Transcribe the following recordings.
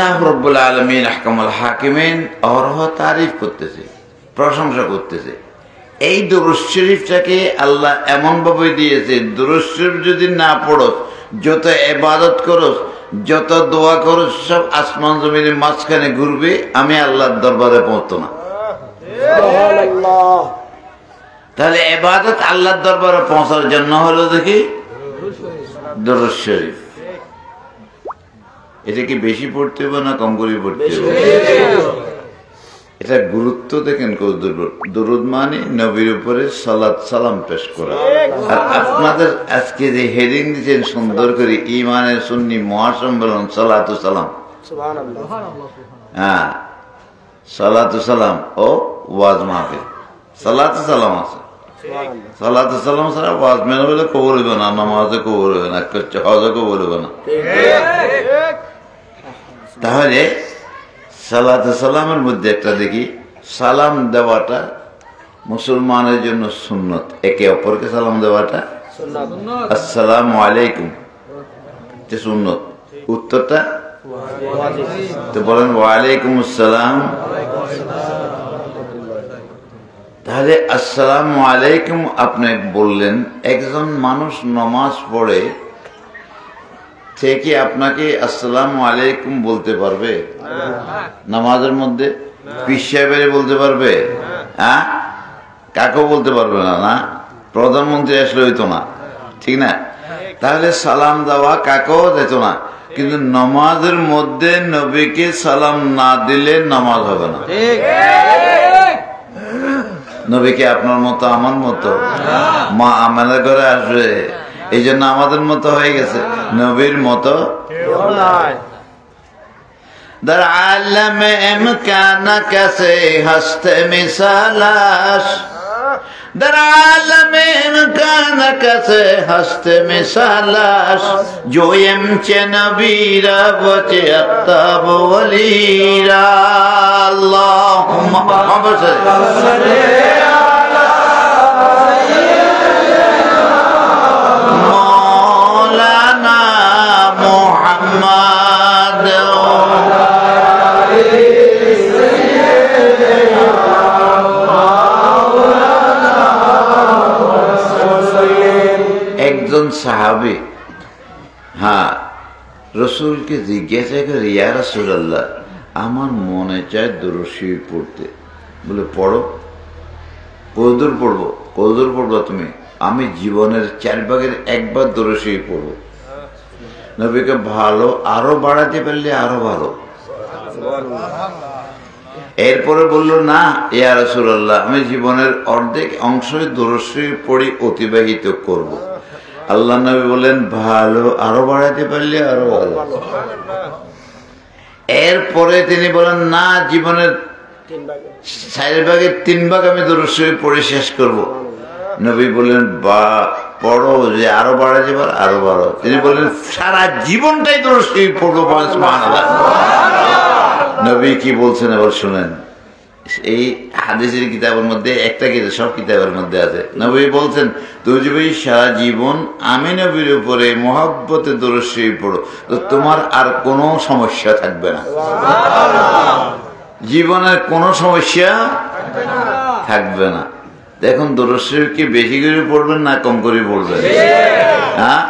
আল্লাহ রব্বুল আলামিন আহকামুল হাকিমিন অহরহ তারিফ করতেছে, প্রশংসা করতেছে। এই দুরূদ শরীফটাকে আল্লাহ এমন ভাবে দিয়েছে, দুরূদ শরীফ যদি না পড়ো, যত ইবাদত করো, যত দোয়া করো, সব আসমান জমিনের মাঝখানে ঘুরবে, আমি আল্লাহর দরবারে পৌঁছতো না। তাহলে ইবাদত আল্লাহর দরবারে পৌঁছার জন্য হলো দেখি দুরূদ শরীফ। এটা কি বেশি পড়তে হবে না কম করে পড়তে হবে? এটা গুরুত্ব দেখেন। দুরূদ মানে নবীর উপরে সালাত সালাম পেশ করা। আর আপনাদের আজকে যে হেডিং দিচ্ছেন সুন্দর করে, ঈমানের সুন্নি মহাসম্মেলন সালাতু সালাম, হ্যাঁ সালাতু সালাম ও ওয়াজ মাহফিল। সালাতু সালাম আছে, সালাতু সালাম ছাড়া ওয়াজ মাহফিল কবুল হবে না, নামাজে কবুল হবে না, হজে কবুল হবে না। তাহলে সালাতু সালামের মধ্যে একটা দেখি, সালাম দেওয়াটা মুসলমানের জন্য সুন্নত। একে অপরকে সালাম দেওয়াটা আসসালামু আলাইকুম সুন্নত, উত্তরটা তো বলেন ওয়ালাইকুম আসসালাম। তাহলে আসসালামু আলাইকুম আপনি বললেন, একজন মানুষ নামাজ পড়ে থেকে আপনাকে আসসালামু আলাইকুম বলতে পারবে নামাজের মধ্যে? পীর সাহেবের বলতে পারবে? হ্যাঁ, কাকেও বলতে পারবে না। না, প্রধানমন্ত্রী আসলে হইতো না, ঠিক না? তাহলে সালাম দেওয়া কাকেও যেত না। কিন্তু নামাজের মধ্যে নবীকে সালাম না দিলে নামাজ হবে না। নবীকে আপনার মতো আমার মতো মা আমাদের ঘরে আসবে, এই জন্য আমাদের মতো হয়ে গেছে, নবীর মতো در عالم امکان کیسے ہستے مثالاش در عالم امکان کیسے ہستے مثالاش جویم چه نبیرا بچه اقتاب ولیرا اللهم محمد صلی مولانا محمد একজন সাহাবী হ্যাঁ রসুলকে জিজ্ঞাসা করে, ইয়া রাসূলুল্লাহ, আমার মনে চায় দুরূদ শরীফ পড়তে। বলে পড়ো। কতদূর পড়বো? কতদূর পড়বো তুমি? আমি জীবনের 4 ভাগের 1 ভাগ দুরূদ শরীফ পড়বো। নবীকে ভালো আরো বাড়াতে পারলে আরো ভালো। এরপরে বললো, না ইয়া রাসূলুল্লাহ, আমি জীবনের অর্ধেক অংশই দুরূদ শরীফ পড়ি অতিবাহিত করব। আল্লাহ নবী বলেন, ভালো আরো বাড়াতে পারলে আরো ভালো। এরপরে তিনি বলেন, না জীবনের 4 ভাগের 3 ভাগ আমি দুরূদ শরীফ পড়ে শেষ করব। নবী বললেন, বা পড়ো, যে আরো বাড়াতে পারো আরো বাড়ো। তিনি বললেন, সারা জীবনটাই দুরূদ শরীফ পড়বো। সুবহানাল্লাহ। নবী কি বলছেন এবার শুনেন। এই হাদিসের কিতাবের মধ্যে একটা কিতাব, সব কিতাবের মধ্যে আছে। নবী বলছেন, তুমি যদি সারা জীবন আমি নবীর উপরে মহব্বতে দুরূদ শরীফ পড়ো, তো তোমার আর কোনো সমস্যা থাকবে না। জীবনের কোনো সমস্যা থাকবে না। দেখুন, দুরূদ শরীফ কি বেশি করে পড়বেন না কম করে পড়বেন? হ্যাঁ,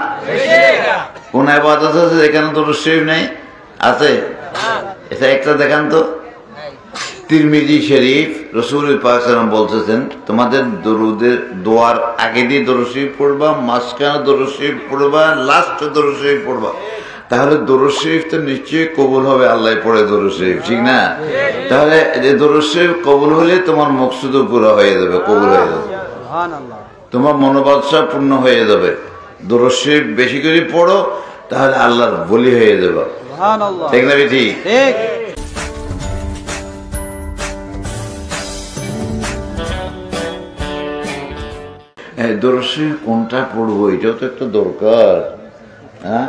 কোন ইবাদত আছে যেখানে দুরূদ শরীফ নেই? আছে? এটা একটা দেখান তো। তিরমিজি শরীফ, রাসূল পাক সাল্লাল্লাহু আলাইহি ওয়াসাল্লাম বলতেছেন, তোমাদের দরুদের দোয়ার আগে দিয়ে দুরূদ শরীফ পড়বা, মাঝখানে দুরূদ শরীফ পড়বা, লাস্টে দুরূদ শরীফ পড়বা। তাহলে দুরূদ শরীফ তো নিশ্চয়ই কবুল হবে। আল্লাহ পড়ে দুরূদ শরীফ, ঠিক না? তাহলে দুরূদ শরীফ কবুল হলে তোমার মকসুদ পুরো হয়ে যাবে, কবুল হয়ে যাবে, তোমার মনোবাঞ্ছা পূর্ণ হয়ে যাবে। দুরূদ শরীফ বেশি করে পড়ো, তাহলে আল্লাহর বলি হয়ে যাবে। ঠিক না? ঠিক। দুরূদ শরীফ কোনটা পড়বো, এটাও তো একটা দরকার। হ্যাঁ,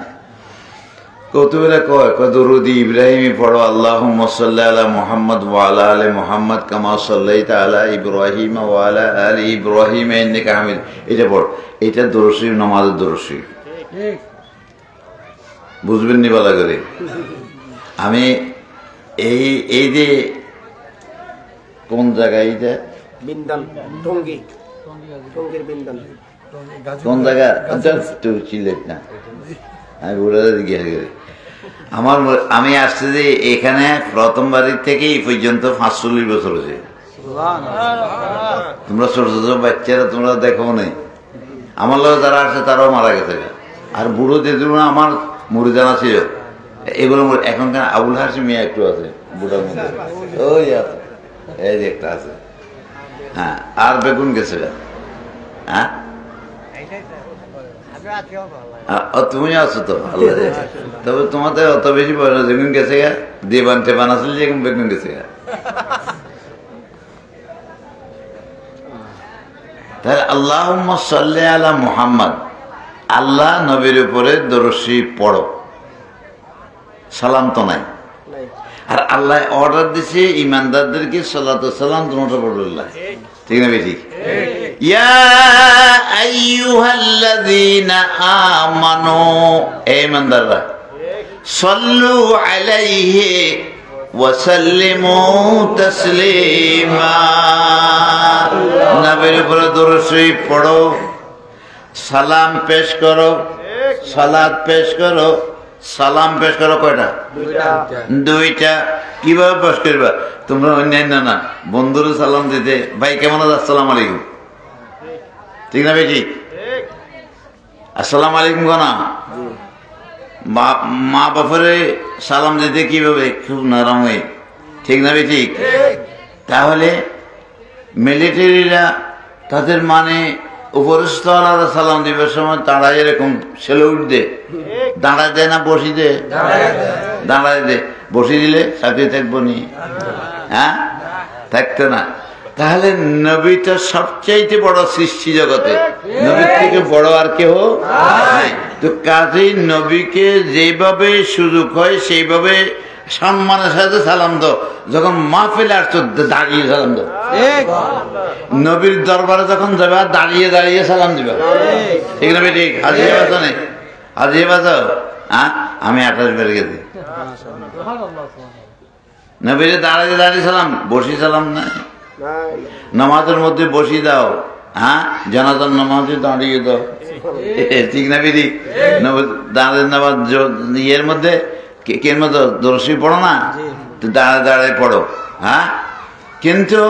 কতগুলা কয় দরুদ ইব্রাহিমি পড়ো, আল্লাহুম্মা সাল্লি আলা মুহাম্মদ ওয়া আলা আলি মুহাম্মদ কামা সাল্লাইতা আলা ইব্রাহিম ওয়া আলা আলি ইব্রাহিম ইন্নাকা হামিদ। এটা পড়ো। এটা দুরূদ শরীফ, নামাজের দুরূদ শরীফ। বুঝবেন নি ভালো করে? আমি এই যে কোন জায়গায় এটা কোন জায়গা সিলেট না আমি বলে গিয়ে আমি আসছি যে এখানে প্রথম বাড়ির থেকে এই পর্যন্ত 45 বছর হয়েছে। তোমরা ছোট ছোট বাচ্চারা তোমরা দেখো নেই, আমার লোক যারা আসছে তারাও মারা গেছে। আর বুড়ো যেগুলো আমার মুড়িদানা ছিল এগুলো এখনকার আবুল হাসিম মিয়া একটু আছে বুড়ার মধ্যে, ওই আছে এই যে একটা আছে। হ্যাঁ, আর বেগুন গেছে। হ্যাঁ, তুমি আছো তো আল্লাহ, তবে তোমাদের অত বেশি বয়স যেগুন গেছে গা দেবান টেবান আসলে যেরকম বেগুন গেছে গা। তাহলে আল্লাহুম্মা সাল্লি আলা মুহাম্মদ, আল্লাহ নবীর উপরে দরুদ শরীফ পড়ো, সালাম তো নাই। আর আল্লাহ অর্ডার দিছে ইমানদারদেরকে সালাতু সালাম দুটো পড়বে, ঠিক না বেশি? ইয়া আইয়ুহাল্লাযীনা আমানু, হে ইমানদাররা, সাল্লু আলাইহি ওয়া সাল্লিমু তাসলিমা, নবীর উপরে দরুদ শরীফ পড়ো, সালাম পেশ করো, সালাত পেশ করো। সালাম পেশ করো কয়টা? দুইটা। কিভাবে পেশ করবা? তোমরা অন্যান্য না, বন্ধুর সালাম দিতে, ভাই কেমন আছো, আসসালাম আলাইকুম, ঠিক না বেটি? আসসালাম আলাইকুম কোনা। মা বাপরে সালাম দিতে কিভাবে? খুব নরম হয়ে, ঠিক না বেটি? তাহলে মিলিটারিরা তাদের মানে উপরস্থরা সালাম দিবার সময় দাঁড়ায় এরকম সেলুট দে, দাঁড়ায় দেয় না বসি দে? দাঁড়ায় দে। বসি দিলে সাথে থাকবো নি? হ্যাঁ, থাকতো না। তাহলে নবী তো সবচাইতে বড় সৃষ্টি জগতে, নবীর থেকে বড় আর কেউ নাই। তো কাজেই নবীকে যেভাবে সুযোগ হয় সেইভাবে সম্মানের সাথে সালাম দাও। যখন মাহফিলে আসছো দাঁড়িয়ে সালাম দাও, নবীর দরবারে যখন যাবে দাঁড়িয়ে দাঁড়িয়ে সালাম দিবা, ঠিক না বেটি? হাজিয়ে বাঁচো নেই, হাজিয়ে বাঁচো। হ্যাঁ, আমি 28 বেড়ে গেছি। নবীরে দাঁড়িয়ে দাঁড়িয়ে সালাম, বসি সালাম না। নামাজের মধ্যে বসি দাও, হ্যাঁ, জানাজার নামাজে দাঁড়িয়ে দাও, ঠিক না বেটি? দাঁড়িয়ে নামাজ ইয়ের মধ্যে কের মধ্যে দর্শী পড়ো না, দাঁড়ায় দাঁড়ায় পড়ো। হ্যাঁ, কিন্তু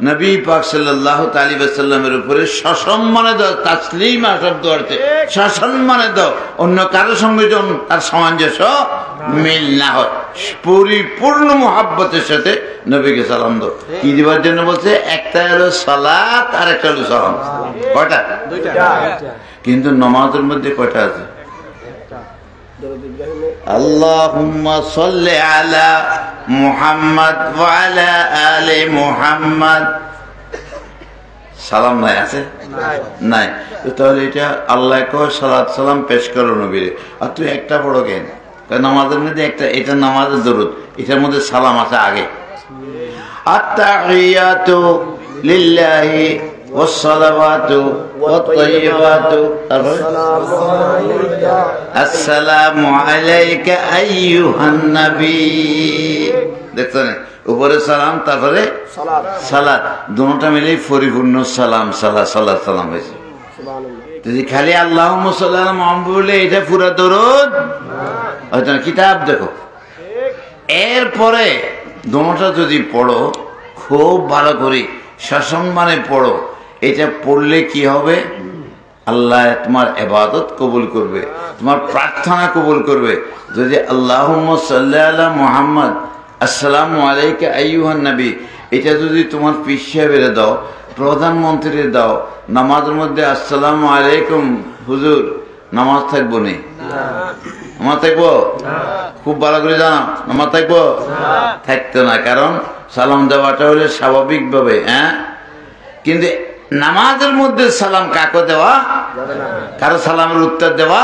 নবী পাক সাল্লাল্লাহু আলাইহি ওয়াসাল্লামের উপরে সসম্মানে দাও, তাসলিমা শব্দ অর্থে সসম্মানে দাও, অন্য কারো সঙ্গে যেন তার সামঞ্জস্য মিল না হয়, পরিপূর্ণ মুহাব্বতের সাথে নবীকে সালাম দাও। কি দিবার জন্য বলছে? একটা হলো সালাত আর একটা হলো সালাম। কয়টা? কিন্তু নামাজের মধ্যে কয়টা আছে? আল্লাহুম্মা সাল্লি আলা মুহাম্মদ ওয়া আলা আলি মুহাম্মদ, সালাম নাই, আছে নাই? তাহলে এটা আল্লাহ কয় সালাত সালাম পেশ করো নবীরে, আর তুই একটা বড় কেন? নামাজের মধ্যে একটা, এটা নামাজের দরুদ, এটার মধ্যে সালাম আছে আগে। আত-তাহিয়াতু লিল্লাহি ওয়াস-সালাওয়াতু ওয়াত-তাইয়্যিবাতু, আসসালামু আলাইকা আইয়ুহান নবী। দেখছেন, উপরে সালাম তারপরে সালাত, দুটোটা মিলেই পরিপূর্ণ সালাম, সালাত সালাত সালাম হয়েছে। যদি খালি আল্লাহুম্মা সাল্লি আলা মুহাম্মাদ বলে এটা পুরো দরুদ হয়তো না। কিতাব দেখো, এরপরে দুটোটা যদি পড়ো খুব ভালো করে সসম্মানে পড়ো, এটা পড়লে কি হবে? আল্লাহ তোমার ইবাদত কবুল করবে, তোমার প্রার্থনা কবুল করবে। যদি আল্লাহুম্মা সাল্লি আলা মুহাম্মদ আসসালামু আলাইকা আইয়ুহান নবী, এটা যদি তোমার পীর সাহেবের দাও, প্রধানমন্ত্রীর দাও, নামাজের মধ্যে আসসালামু আলাইকুম হুজুর, নামাজ থাকবো নি? নামাজ থাকবো? খুব ভালো করে জানো, নামাজ থাকবো? থাকতো না, কারণ সালাম দেওয়াটা হলে স্বাভাবিক ভাবে। হ্যাঁ, কিন্তু নামাজের মধ্যে সালাম কাকে দেওয়া? কারো সালামের উত্তর দেওয়া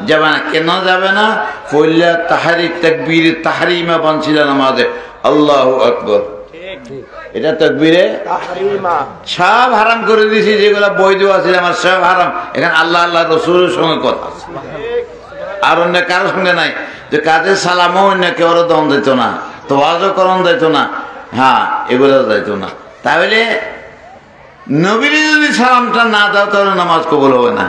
যাবে না। কেন যাবে না? পড়লে তাহরিক তাকবীর তাহরিমা বানছিল নামাজে, আল্লাহু আকবার, এটা তাকবীরে সব হারাম করে দিয়েছি, যেগুলো বৈধ আছে আমার সব হারাম। এখানে আল্লাহ আল্লাহ রসুলের সঙ্গে কথা, আর অন্য কারোর সঙ্গে নাই, যে কাজের সালামও অন্য কেউ দম দিত না, তো ওয়াজও করণ দিত না, হ্যাঁ এগুলো যাইতো না। তাহলে নবীর যদি সালামটা না দাও তাহলে নামাজ কবুল হবে না।